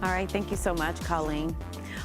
All right, thank you so much, Colleen.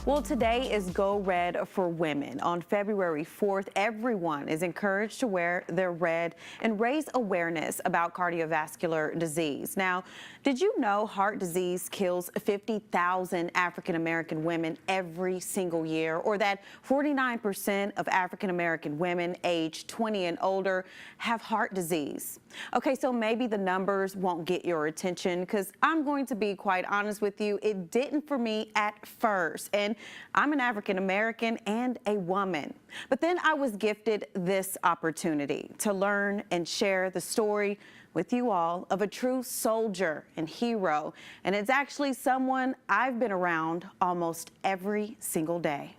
Well, today is Go Red for Women. On February 4th, everyone is encouraged to wear their red and raise awareness about cardiovascular disease. Now, did you know heart disease kills 50,000 African-American women every single year, or that 49% of African-American women aged 20 and older have heart disease? Okay, so maybe the numbers won't get your attention, because I'm going to be quite honest with you, it didn't for me at first. And I'm an African-American and a woman. But then I was gifted this opportunity to learn and share the story with you all of a true soldier and hero. And it's actually someone I've been around almost every single day.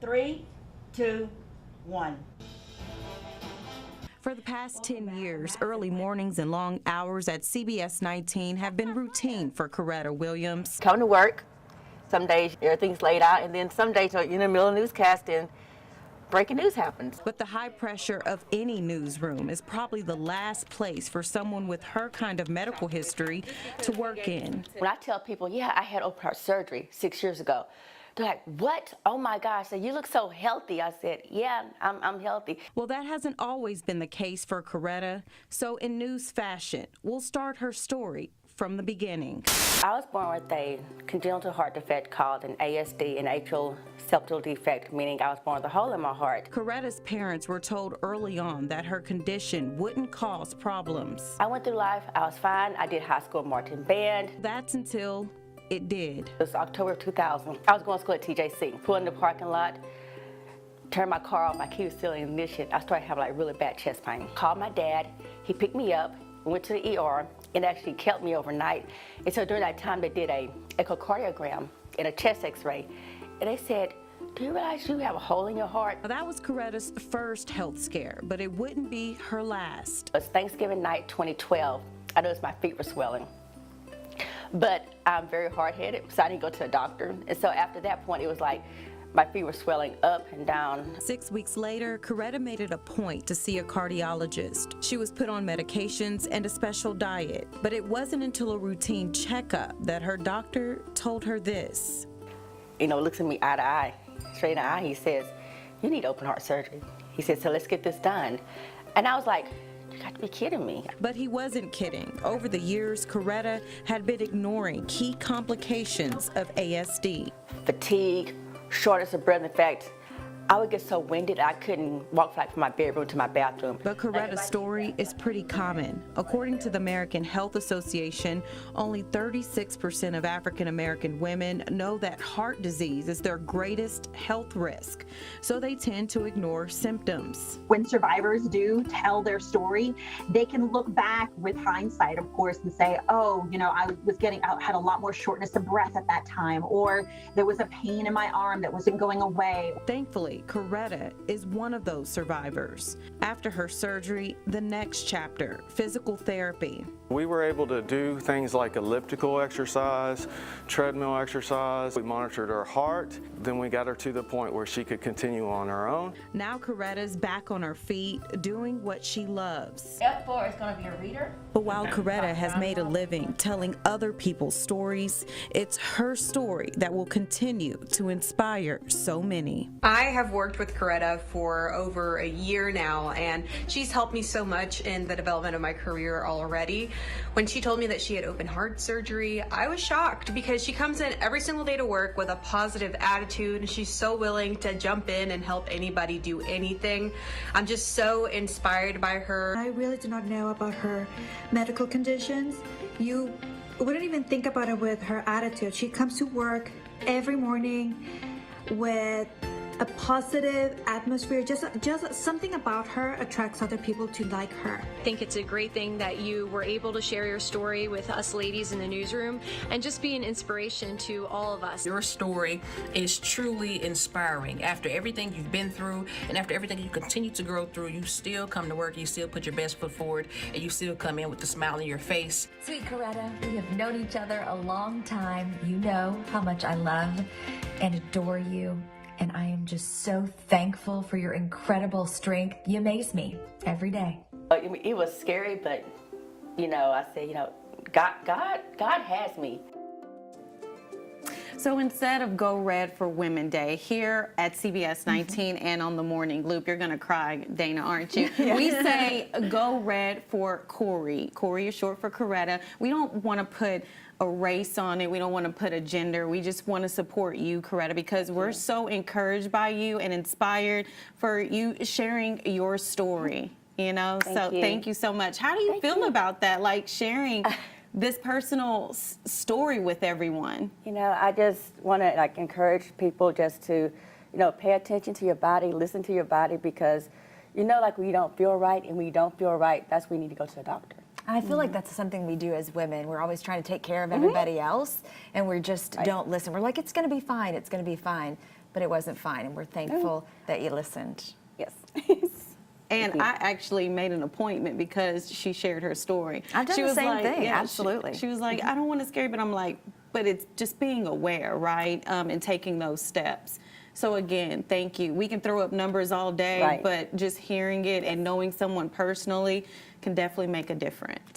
3, 2, 1. For the past 10 years, early mornings and long hours at CBS19 have been routine for Coretta Williams. Come to work. Some days everything's laid out, and then some days you're in the middle of newscast and breaking news happens. But the high pressure of any newsroom is probably the last place for someone with her kind of medical history to work in. When I tell people, yeah, I had open heart surgery 6 years ago, they're like, what? Oh my gosh, you look so healthy. I said, yeah, I'm healthy. Well, that hasn't always been the case for Coretta. So in news fashion, we'll start her story from the beginning. I was born with a congenital heart defect called an ASD, an atrial septal defect, meaning I was born with a hole in my heart. Coretta's parents were told early on that her condition wouldn't cause problems. I went through life, I was fine. I did high school marching band. That's until it did. It was October of 2000. I was going to school at TJC, pulled in the parking lot, turned my car off, my key was still in ignition. I started having like really bad chest pain. Called my dad, he picked me up, went to the ER, and actually kept me overnight. And so during that time, they did a echocardiogram and a chest x-ray. And they said, do you realize you have a hole in your heart? Well, that was Coretta's first health scare, but it wouldn't be her last. It was Thanksgiving night 2012. I noticed my feet were swelling. But I'm very hard-headed, so I didn't go to a doctor. And so after that point, it was like my feet were swelling up and down. 6 weeks later, Coretta made it a point to see a cardiologist. She was put on medications and a special diet, but it wasn't until a routine checkup that her doctor told her this. You know, looks at me eye to eye, straight in the eye, he says, you need open heart surgery. He said, so let's get this done. And I was like, you got to be kidding me. But he wasn't kidding. Over the years, Coretta had been ignoring key complications of ASD. Fatigue, shortness of breath. In fact, I would get so winded I couldn't walk from my bedroom to my bathroom. But Coretta's story is pretty common. According to the American Health Association, only 36% of African American women know that heart disease is their greatest health risk, so they tend to ignore symptoms. When survivors do tell their story, they can look back with hindsight, of course, and say, oh, you know, I had a lot more shortness of breath at that time, or there was a pain in my arm that wasn't going away. Thankfully, Coretta is one of those survivors. After her surgery, the next chapter, physical therapy. We were able to do things like elliptical exercise, treadmill exercise. We monitored her heart. Then we got her to the point where she could continue on her own. Now Coretta's back on her feet, doing what she loves. F4 is going to be a reader. But while Coretta has made a living telling other people's stories, it's her story that will continue to inspire so many. I have worked with Coretta for over a year now, and she's helped me so much in the development of my career already. When she told me that she had open heart surgery, I was shocked because she comes in every single day to work with a positive attitude, and she's so willing to jump in and help anybody do anything. I'm just so inspired by her. I really did not know about her medical conditions. You wouldn't even think about it with her attitude. She comes to work every morning with a positive atmosphere. Just something about her attracts other people to like her. I think it's a great thing that you were able to share your story with us ladies in the newsroom and just be an inspiration to all of us. Your story is truly inspiring. After everything you've been through and after everything you continue to grow through, you still come to work, you still put your best foot forward, and you still come in with a smile on your face. Sweet Coretta, we have known each other a long time. You know how much I love and adore you. And I am just so thankful for your incredible strength. You amaze me every day. It was scary, but, you know, I said, you know, God has me. So instead of Go Red for Women Day, here at CBS19 and on the Morning Loop, you're going to cry, Dana, aren't you? We say Go Red for Corey. Corey is short for Coretta. We don't want to put a race on it. We don't want to put a gender. We just want to support you, Coretta, because we're so encouraged by you and inspired for you sharing your story, you know? Thank you so much. How do you feel about that, like sharing this personal story with everyone? You know, I just want to like encourage people just to, you know, pay attention to your body, listen to your body, because you know, like when you don't feel right and when you don't feel right, that's when you need to go to the doctor. I feel like that's something we do as women. We're always trying to take care of everybody else, and we just don't listen. We're like, it's going to be fine, it's going to be fine. But it wasn't fine, and we're thankful that you listened. Yes. And I actually made an appointment because she shared her story. I've done she the was same like, thing, yeah, absolutely. She was like, I don't want to scare you, but I'm like, but it's just being aware, right? And taking those steps. So again, thank you. We can throw up numbers all day, but just hearing it and knowing someone personally can definitely make a difference.